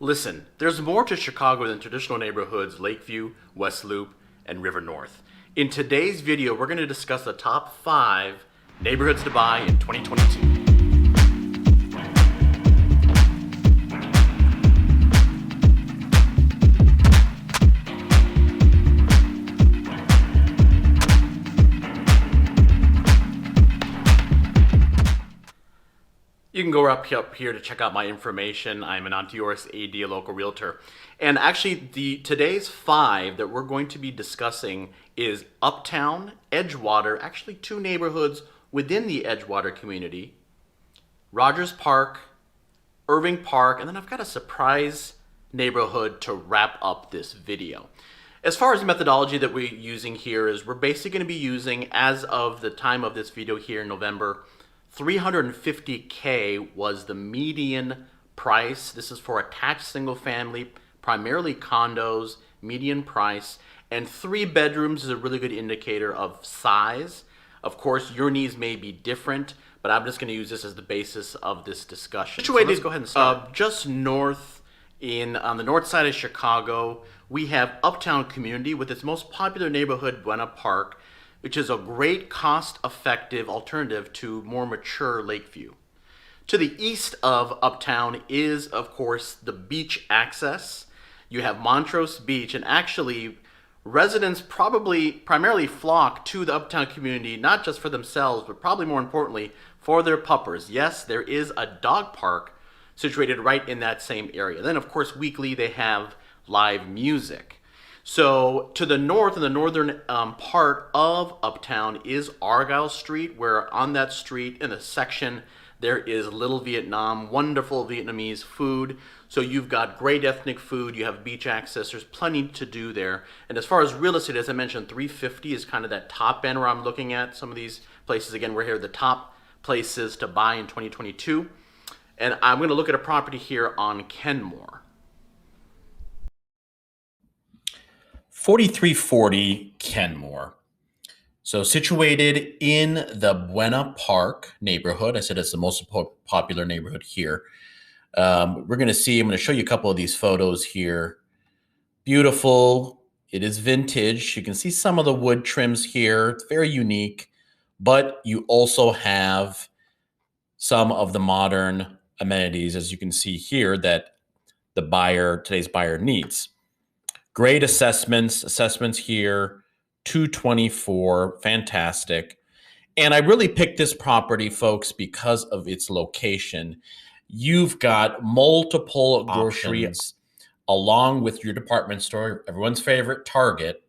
Listen, there's more to Chicago than traditional neighborhoods Lakeview, West Loop, and River North. In today's video, we're going to discuss the top 5 neighborhoods to buy in 2022. You can go up here to check out my information. I'm Anant Deoras, AD, a local realtor. And actually, today's 5 that we're going to be discussing is Uptown, Edgewater, actually 2 neighborhoods within the Edgewater community, Rogers Park, Irving Park, and then I've got a surprise neighborhood to wrap up this video. As far as the methodology that we're using here is we're basically going to be using, as of the time of this video here in November, $350K was the median price. This is for attached single family, primarily condos, median price, and 3 bedrooms is a really good indicator of size. Of course, your needs may be different, but I'm just going to use this as the basis of this discussion. Situated, so let's go ahead and start. Just north on the north side of Chicago, we have Uptown community with its most popular neighborhood, Buena Park, which is a great cost-effective alternative to more mature Lakeview. To the east of Uptown is, of course, the beach access. You have Montrose Beach, and actually residents primarily flock to the Uptown community, not just for themselves, but probably more importantly, for their puppers. Yes, there is a dog park situated right in that same area. Then, of course, weekly they have live music. So to the north, in the northern part of Uptown is Argyle Street, where on that street in a section there is Little Vietnam, wonderful Vietnamese food. So you've got great ethnic food, you have beach access, there's plenty to do there. And as far as real estate, as I mentioned, 350 is kind of that top end where I'm looking at. Some of these places, again, we're here the top places to buy in 2022. And I'm going to look at a property here on Kenmore. 4340 Kenmore. So situated in the Buena Park neighborhood. I said it's the most popular neighborhood here. I'm going to show you a couple of these photos here. Beautiful. It is vintage. You can see some of the wood trims here. It's very unique, but you also have some of the modern amenities, as you can see here, that today's buyer needs. Great assessments here, 224, fantastic. And I really picked this property, folks, because of its location. You've got multiple groceries along with your department store, everyone's favorite Target.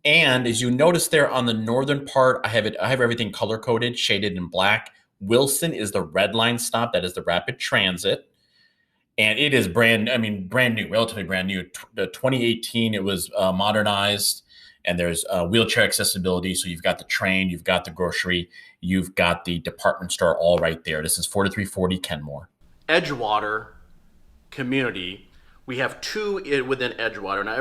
And as you notice there on the northern part, I have everything color coded, shaded in black. Wilson is the red line stop, that is the rapid transit. And it is brand new, relatively brand new. The 2018, it was modernized, and there's wheelchair accessibility. So you've got the train, you've got the grocery, you've got the department store all right there. This is 4340 Kenmore. Edgewater community. We have 2 within Edgewater. Now,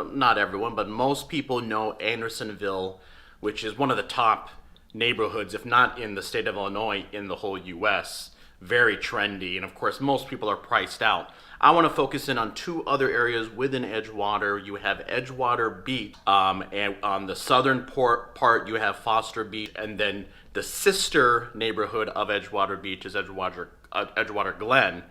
not everyone, but most people know Andersonville, which is one of the top neighborhoods, if not in the state of Illinois, in the whole U.S., very trendy, and of course most people are priced out. I want to focus in on 2 other areas within Edgewater. You have Edgewater Beach, and on the southern part you have Foster Beach, and then the sister neighborhood of Edgewater Beach is Edgewater Glen.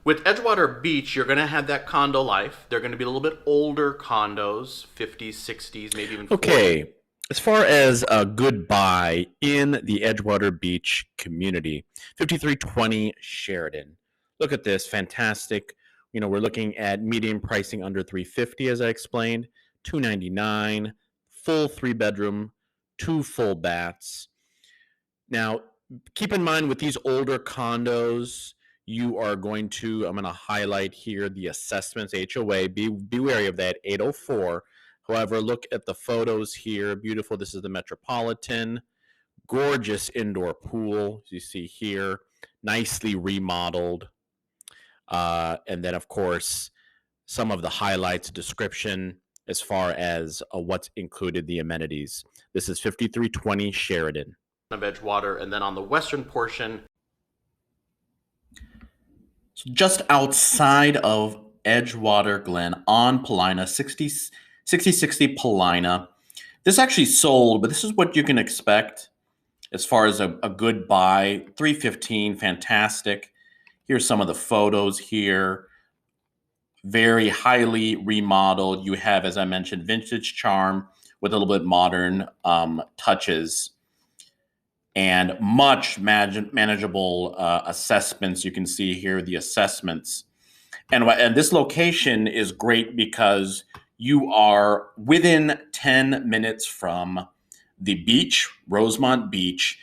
With Edgewater Beach, you're going to have that condo life. They're going to be a little bit older condos, 50s, 60s, maybe even 40s. Okay. As far as a good buy in the Edgewater Beach community, 5320 Sheridan. Look at this, fantastic. We're looking at median pricing under 350, as I explained, 299, full 3-bedroom, 2 full baths. Now, keep in mind with these older condos, I'm going to highlight here the assessments, HOA. Be wary of that, 804. However, look at the photos here. Beautiful. This is the Metropolitan. Gorgeous indoor pool, as you see here. Nicely remodeled. And then, of course, some of the highlights, description as far as what's included, the amenities. This is 5320 Sheridan. Of Edgewater, and then on the western portion, so just outside of Edgewater Glen on Paulina, 6060 Paulina. This actually sold, but this is what you can expect as far as a good buy. 315, fantastic. Here's some of the photos here. Very highly remodeled. You have, as I mentioned, vintage charm with a little bit modern touches and much manageable assessments. You can see here the assessments. And this location is great because you are within 10 minutes from the beach, Rosemont Beach,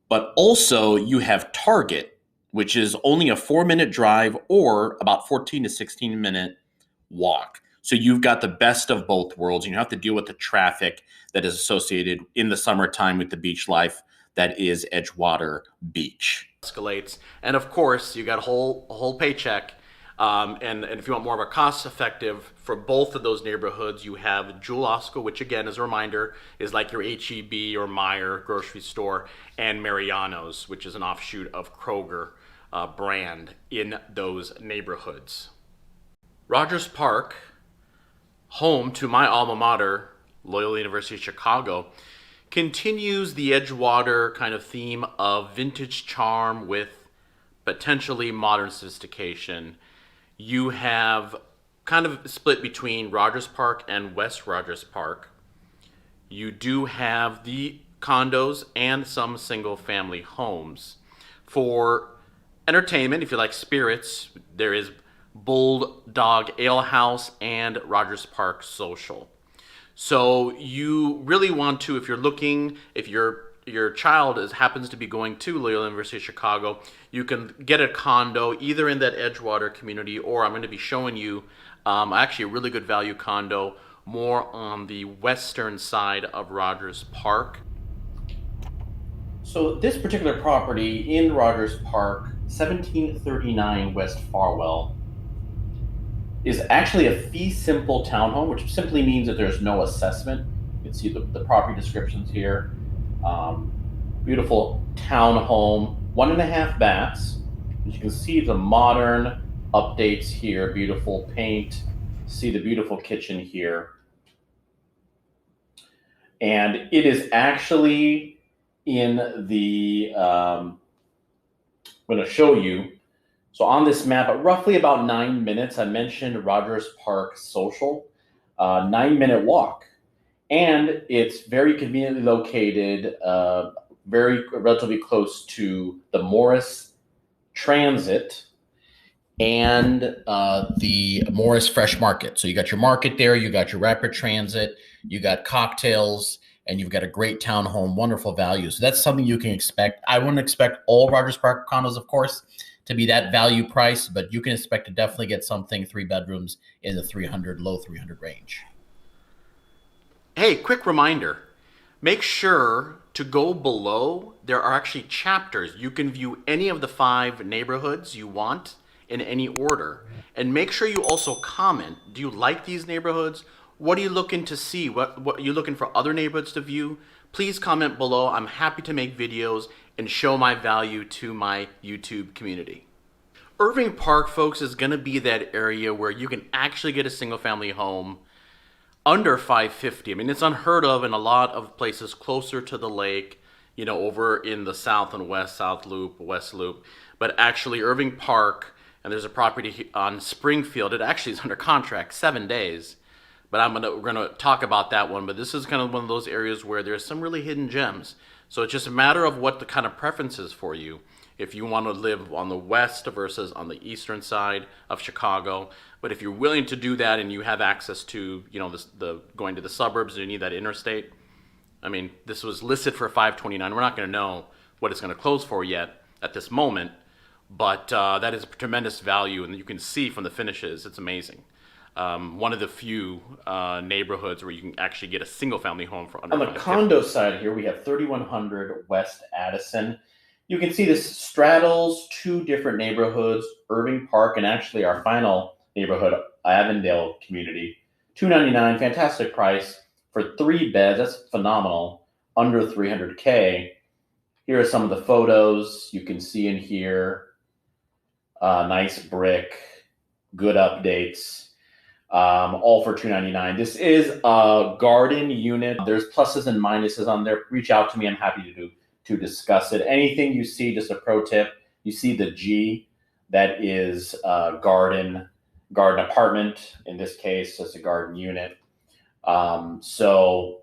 but also you have Target, which is only a 4-minute drive or about 14 to 16-minute walk. So you've got the best of both worlds. You don't have to deal with the traffic that is associated in the summertime with the beach life that is Edgewater Beach. Escalates, and of course you got a whole paycheck. And if you want more of a cost-effective for both of those neighborhoods, you have Jewel Osco, which again, as a reminder, is like your H-E-B or Meijer grocery store, and Mariano's, which is an offshoot of Kroger brand in those neighborhoods. Rogers Park, home to my alma mater, Loyola University of Chicago, continues the Edgewater kind of theme of vintage charm with potentially modern sophistication. You have kind of split between Rogers Park and West Rogers Park. You do have the condos and some single family homes. For entertainment, if you like spirits, there is Bulldog Ale House and Rogers Park Social. So you really want to, if you're looking, if your child happens to be going to Loyola University of Chicago, you can get a condo either in that Edgewater community, or I'm going to be showing you actually a really good value condo more on the western side of Rogers Park. So this particular property in Rogers Park, 1739 West Farwell, is actually a fee simple townhome, which simply means that there's no assessment. You can see the property descriptions here. Beautiful townhome, 1.5 baths. As you can see, the modern updates here, beautiful paint. See the beautiful kitchen here. And it is actually in the, I'm going to show you. So on this map, at roughly about 9 minutes, I mentioned Rogers Park Social, 9-minute walk. And it's very conveniently located, very relatively close to the Morris Transit and the Morris Fresh Market. So you got your market there, you got your rapid transit, you got cocktails, and you've got a great townhome, wonderful value. So that's something you can expect. I wouldn't expect all Rogers Park condos, of course, to be that value price, but you can expect to definitely get something 3 bedrooms in the 300, low 300 range. Hey, quick reminder. Make sure to go below. There are actually chapters. You can view any of the 5 neighborhoods you want in any order. And make sure you also comment. Do you like these neighborhoods? What are you looking to see? What are you looking for other neighborhoods to view? Please comment below. I'm happy to make videos and show my value to my YouTube community. Irving Park, folks, is going to be that area where you can actually get a single family home under $550. I mean, it's unheard of in a lot of places closer to the lake, you know, over in the south and west, South Loop, West Loop. But actually, Irving Park, and there's a property on Springfield. It actually is under contract, 7 days. But we're gonna talk about that one. But this is kind of one of those areas where there's some really hidden gems. So it's just a matter of what the kind of preference is for you. If you want to live on the west versus on the eastern side of Chicago. But if you're willing to do that and you have access to, you know, the going to the suburbs and you need that interstate, I mean, this was listed for $529. We're not going to know what it's going to close for yet at this moment, but that is a tremendous value, and you can see from the finishes, it's amazing. One of the few neighborhoods where you can actually get a single-family home for under. On the condo side here, we have 3100 West Addison. You can see this straddles 2 different neighborhoods, Irving Park, and actually our final neighborhood, Avondale community. $299, fantastic price for 3 beds. That's phenomenal. Under $300K. Here are some of the photos you can see in here. Nice brick, good updates, all for $299. This is a garden unit. There's pluses and minuses on there. Reach out to me. I'm happy to discuss it. Anything you see, just a pro tip, you see the G, that is garden apartment. In this case, it's a garden unit. So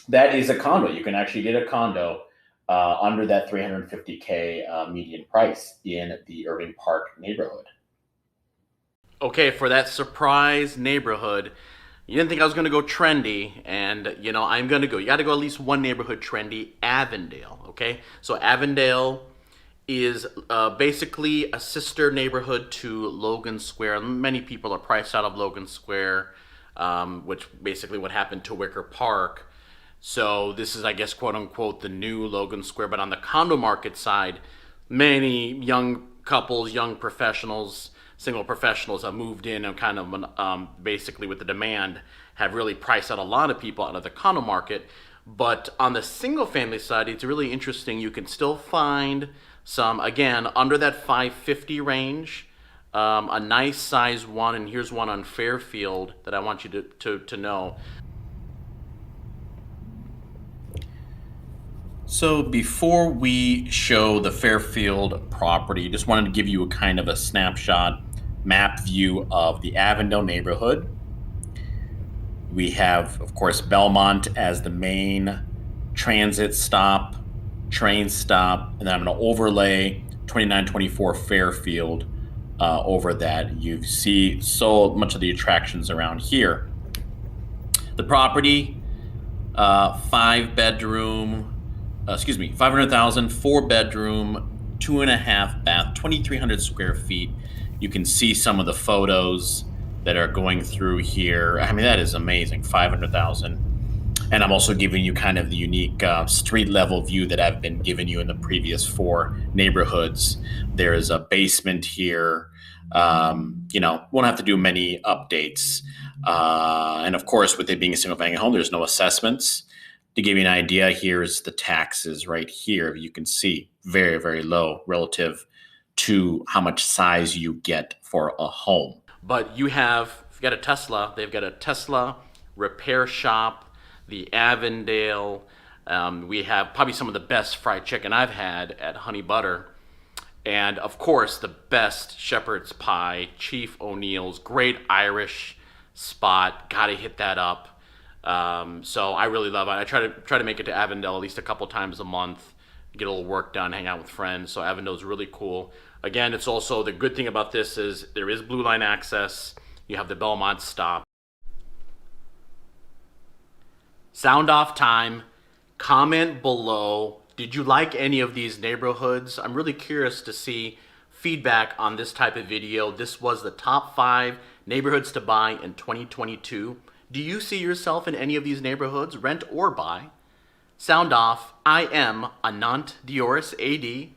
that is a condo. You can actually get a condo under that $350K median price in the Irving Park neighborhood. Okay, for that surprise neighborhood, you didn't think I was going to go trendy, and I'm going to go. You got to go at least one neighborhood trendy, Avondale. Okay, so Avondale is basically a sister neighborhood to Logan Square. Many people are priced out of Logan Square, which basically what happened to Wicker Park. So this is, I guess, quote unquote, the new Logan Square. But on the condo market side, many young couples, young professionals, single professionals have moved in and kind of basically with the demand have really priced out a lot of people out of the condo market. But on the single family side, it's really interesting. You can still find some, again, under that 550 range, a nice size one. And here's one on Fairfield that I want you to know. So before we show the Fairfield property, just wanted to give you a kind of a snapshot map view of the Avondale neighborhood. We have, of course, Belmont as the main transit stop, train stop, and then I'm going to overlay 2924 Fairfield over that. You see so much of the attractions around here. The property, 500,000, 4-bedroom, 2.5 bath, 2,300 square feet. You can see some of the photos that are going through here. I mean, that is amazing, 500,000. And I'm also giving you kind of the unique street level view that I've been giving you in the previous 4 neighborhoods. There is a basement here. Won't have to do many updates. And of course, with it being a single family home, there's no assessments. To give you an idea, here's the taxes right here. You can see very, very low relative to how much size you get for a home. But you've got a Tesla. They've got a Tesla repair shop, the Avondale. We have probably some of the best fried chicken I've had at Honey Butter. And of course, the best shepherd's pie, Chief O'Neill's, great Irish spot. Got to hit that up. So I really love it. I try to make it to Avondale at least a couple times a month, get a little work done, hang out with friends. So Avondale's really cool. Again, it's also, the good thing about this is there is Blue Line access. You have the Belmont stop. Sound off time. Comment below. Did you like any of these neighborhoods? I'm really curious to see feedback on this type of video. This was the top 5 neighborhoods to buy in 2022. Do you see yourself in any of these neighborhoods, rent or buy? Sound off. I am Anant Deoras, AD,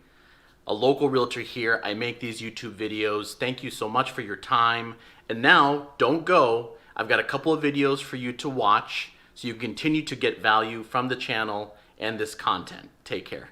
a local realtor here. I make these YouTube videos. Thank you so much for your time. And now, don't go. I've got a couple of videos for you to watch so you continue to get value from the channel and this content. Take care.